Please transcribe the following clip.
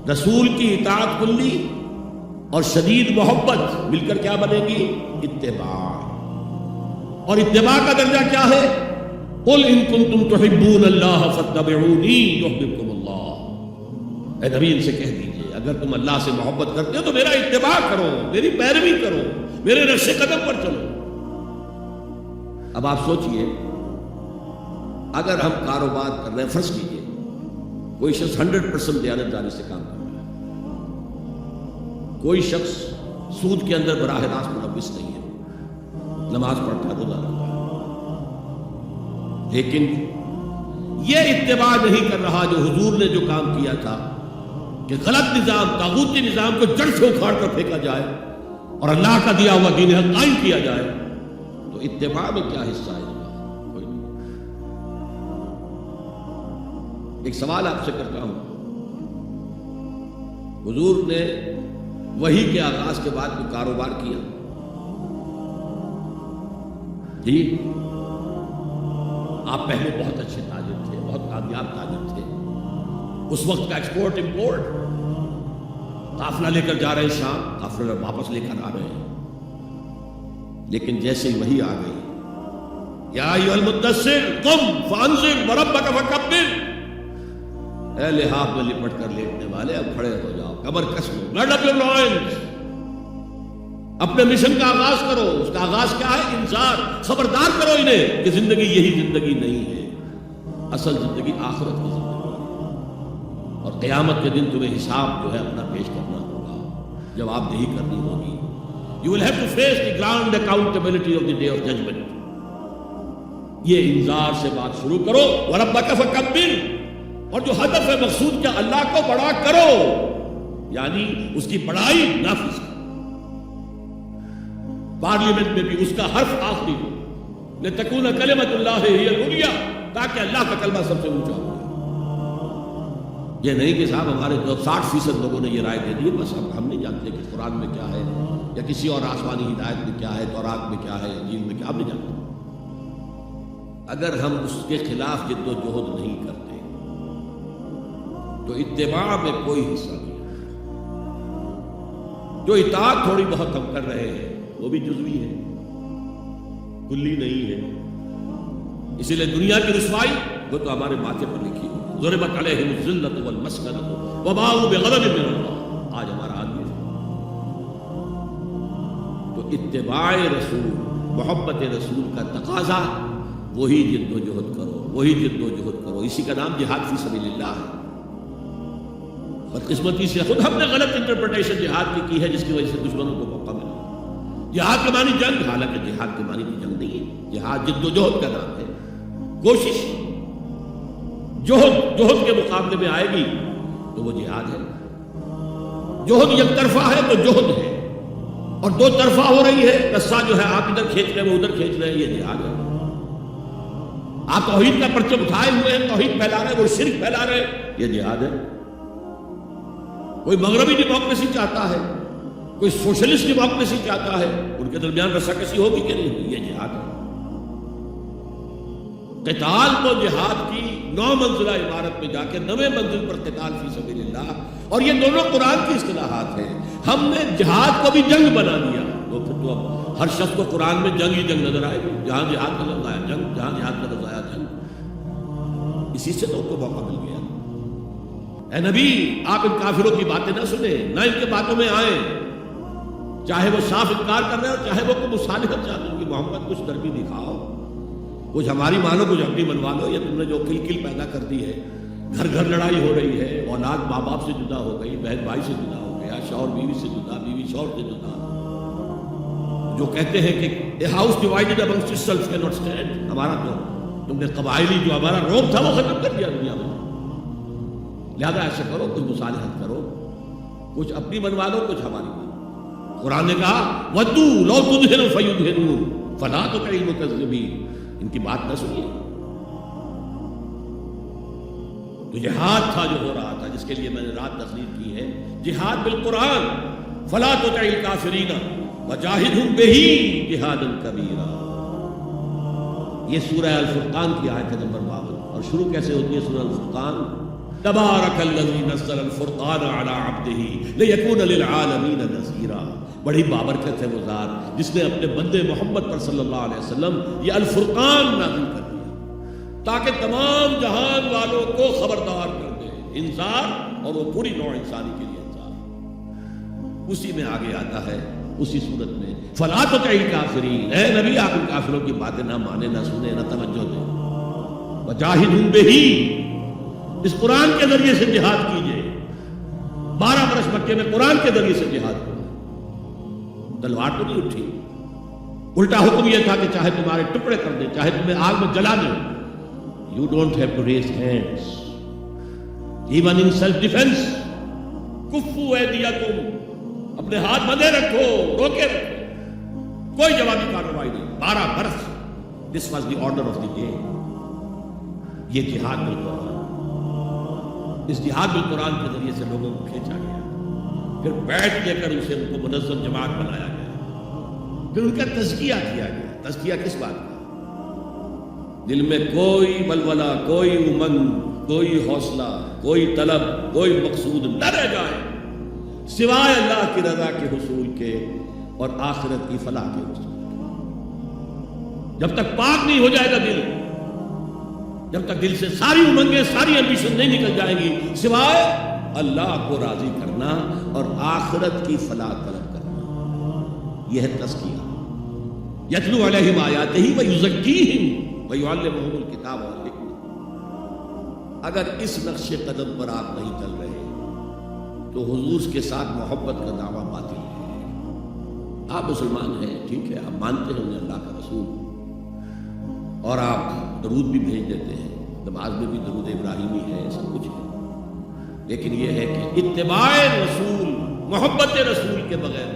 رسول کی اطاعت کلی اور شدید محبت مل کر کیا بنے گی؟ اتباع. اور اتباع کا درجہ کیا ہے؟ قل ان کنتم تحبون اللہ فاتبعونی یحببکم اللہ. اے نبی ان سے کہہ دیجئے اگر تم اللہ سے محبت کرتے ہو تو میرا اتباع کرو، میری پیروی کرو، میرے نقش قدم پر چلو. اب آپ سوچئے اگر ہم کاروبار کر رہے ہیں، فرض کیجئے کوئی شخص 100% دیانتداری سے کام کر رہا ہے، کوئی شخص سود کے اندر براہ راست ملوث نہیں ہے، نماز پڑھتا ہے، روزہ رکھتا ہے، لیکن یہ اتباع نہیں کر رہا جو حضور نے جو کام کیا تھا کہ غلط نظام، طاغوتی نظام کو جڑ سے اکھاڑ کر پھینکا جائے اور اللہ کا دیا ہوا دین حق قائم کیا جائے، تو اتباع میں کیا حصہ ہے؟ کوئی نہیں. ایک سوال آپ سے کرتا ہوں، حضور نے وحی کے آغاز کے بعد کوئی کاروبار کیا؟ جی، آپ پہلے بہت اچھے تاجر تھے، بہت کامیاب تاجر تھے، اس وقت کا ایکسپورٹ امپورٹ، قافلہ لے کر جا رہے ہیں شام، قافلہ واپس لے کر آ رہے ہیں، لیکن جیسے ہی وحی آ گئی، یا ایھا المدثر قم فانذر وربک فکبر، اے لحاف میں لپٹ کر لیٹنے والے اب کھڑے ہو جاؤ، کمر کس لو، گرڈ اپ یور لوائنز، اپنے مشن کا آغاز کرو. اس کا آغاز کیا ہے؟ انذار، خبردار کرو انہیں کہ زندگی یہی زندگی نہیں ہے، اصل زندگی آخرت کی زندگی ہے، اور قیامت کے دن تمہیں حساب جو ہے اپنا پیش کرنا ہوگا، جواب دہی کرنی ہوگی. You will have to face the ground accountability of the day of judgment. یہ انذار سے بات شروع کرو، وَرَبَّكَ فَكَبِّرْ، اور جو ہدف ہے مقصود کیا؟ اللہ کو بڑا کرو، یعنی اس کی بڑائی نافذ کرو. پارلیمنٹ میں بھی اس کا حرف آخری ہو، لِتَكُونَ كَلِمَةُ اللَّهِ هِيَ الْعُلْيَا، تاکہ اللہ کا کلمہ سب سے اونچا ہو. یہ نہیں کہ صاحب ہمارے 60% لوگوں نے یہ رائے دے دی، بس اب ہم نہیں جانتے کہ قرآن میں کیا ہے یا کسی اور آسمانی ہدایت میں کیا ہے، تورات میں کیا ہے، انجیل میں کیا، ہم نہیں جانتے. اگر ہم اس کے خلاف جد و جہد نہیں کرتے تو اتباع میں کوئی حصہ نہیں. جو اطاعت تھوڑی بہت ہم کر رہے ہیں وہ بھی جزوی ہے، کلی نہیں ہے. اسی لیے دنیا کی رسوائی وہ تو ہمارے ماتھے پر لکھی ہے، ضربت علیہم الذلۃ والمسکنۃ وباءوا بغضب من اللہ. آج ہمارا حال یہ ہے. تو اتباع رسول، محبت رسول کا تقاضا وہی جد و جہد کرو، وہی جد و جہد کرو. اسی کا نام جہاد فی سبیل اللہ ہے. بدقسمتی سے خود ہم نے غلط انٹرپریٹیشن جہاد کی ہے، جس کی وجہ سے دشمنوں کو موقع ملا. جہاد کے معنی جنگ، حالانکہ جہاد کے معنی بھی جنگ نہیں ہے. جہاد جد و جہد کا نام ہے، کوشش. جہد کے مقابلے میں آئے گی تو وہ جہاد ہے. جہد یک طرفہ ہے تو جہد ہے، اور دو طرفہ ہو رہی ہے، رسہ جو ہے آپ ادھر کھینچ رہے ہیں وہ ادھر کھینچ رہے ہیں، یہ جہاد ہے. آپ توحید کا پرچم اٹھائے ہوئے ہیں، توحید پھیلا رہے ہیں، وہ شرک پھیلا رہے ہیں، یہ جہاد ہے. کوئی مغربی ڈیموکریسی چاہتا ہے، کوئی سوشلسٹ ڈیموکریسی چاہتا ہے، ان کے درمیان رساکسی ہوگی کہ نہیں ہوگی، یہ جہاد ہے. قتال تو جہاد کی 9 منزلہ عمارت میں جا کے 9ویں منزل پر قتال فی سبیل اللہ، اور یہ دونوں قرآن کی اصطلاحات ہیں. ہم نے جہاد کو بھی جنگ بنا دیا، تو پھر تو اب ہر شخص کو قرآن میں جنگ ہی جنگ نظر آئے گی. جہاں جہاد کا لفظ آیا جنگ، جہاں جہاد کا لفظ آیا جنگ. اسی سے تو ان کو موقع مل گیا. اے نبی، آپ ان کافروں کی باتیں نہ سنیں، نہ ان کے باتوں میں آئیں، چاہے وہ صاف انکار کر رہے ہو، چاہے وہ کوئی مصالحت چاہتے ہیں کہ محمد کچھ تربی دکھاؤ، کچھ ہماری مانو، کچھ اپنی منوا لو. یا تم نے جو کل پیدا کر دی ہے، گھر گھر لڑائی ہو رہی ہے، اولاد ماں باپ سے جدا ہو گئی، بہن بھائی سے جدا ہو گیا، شوہر بیوی سے جدا، بیوی شوہر سے جدا. جو کہتے ہیں کہ a house divided amongst itself can not stand, ہمارا تو تم نے قبائلی جو ہمارا روب تھا وہ ختم کر دیا دنیا میں. لہذا ایسا کرو، کچھ مصالحت کرو، کچھ اپنی منوا لو، کچھ ہماری منوا لو. قرآن نے کہا وَدُّوا لَوْ تُدْهِنُ فَيُدْهِنُونَ فَلَا تُطِعِ الْمُكَذِّبِينَ. ان کی بات نہ سنیے. تو جہاد تھا جو ہو رہا تھا، جس کے لیے میں نے رات تقریر کی ہے، جہاد بالقرآن. فَلَا تُطِعِ الْكَافِرِينَ وَجَاهِدْهُمْ بِهِ جِهَادًا كَبِيرًا. یہ سورہ الفرقان کی آیت نمبر 52. اور شروع کیسے ہوتی ہے سورہ الفرقان؟ تبارک الذی نزل الفرقان علی عبدہ لیکون للعالمین نذیرا. بڑی بابرکت ہے وہ ذات جس نے اپنے بندے محمد پر صلی اللہ علیہ وسلم یہ الفرقان نازل کر دیا تاکہ تمام جہان والوں کو خبردار کر دے، انذار، اور وہ پوری نوع انسانی کے لیے انذار. اسی میں آگے آتا ہے اسی صورت میں فلا تطع الکافرین، اے نبی آپ ان کافروں کی باتیں نہ مانیں، نہ سنیں، نہ توجہ دیں. وجاہدہم بہ، اس قرآن کے ذریعے سے جہاد کیجئے. 12 برس مکے میں قرآن کے ذریعے سے جہاد کرو. تلوار تو نہیں اٹھی، الٹا حکم یہ تھا کہ چاہے تمہارے ٹکڑے کر دیں، چاہے تمہیں آگ میں جلا دیں. You don't have to raise hands even in self defense. کفوا ایدیکم، اپنے ہاتھ بندھے رکھو، روکے رکھو، کوئی جوابی کارروائی نہیں. 12 برس. This was the order of the day. یہ جہاد بالقرآن، اس جہاد بالقرآن کے ذریعے سے لوگوں کو کھینچا گیا، پھر بیٹھ لے کر اسے ان کو منظم جماعت بنایا گیا، پھر ان کا تزکیہ کیا گیا. تزکیہ کس بات کا؟ دل میں کوئی ولولہ، کوئی امنگ، کوئی حوصلہ، کوئی طلب، کوئی مقصود نہ رہ جائے سوائے اللہ کی رضا کے حصول کے اور آخرت کی فلاح کے حصول کے. جب تک پاک نہیں ہو جائے گا دل، جب تک دل سے ساری امنگیں، ساری ایمبیشن نہیں نکل جائیں گی سوائے اللہ کو راضی کرنا اور آخرت کی فلاح طلب کرنا، یہ ہے تزکیہ. یتلو علیہم آیاتہ ویزکیہم ویعلمہم الکتاب والحکمہ. اگر اس نقش قدم پر آپ نہیں چل رہے تو حضور کے ساتھ محبت کا دعویٰ باطل ہے. آپ مسلمان ہیں، ٹھیک ہے، آپ مانتے ہیں اللہ کا رسول اور آپ درود بھی بھیج دیتے ہیں، نماز میں بھی درود ابراہیمی ہے، سب کچھ ہے، لیکن یہ ہے کہ اتباع رسول، محبت رسول کے بغیر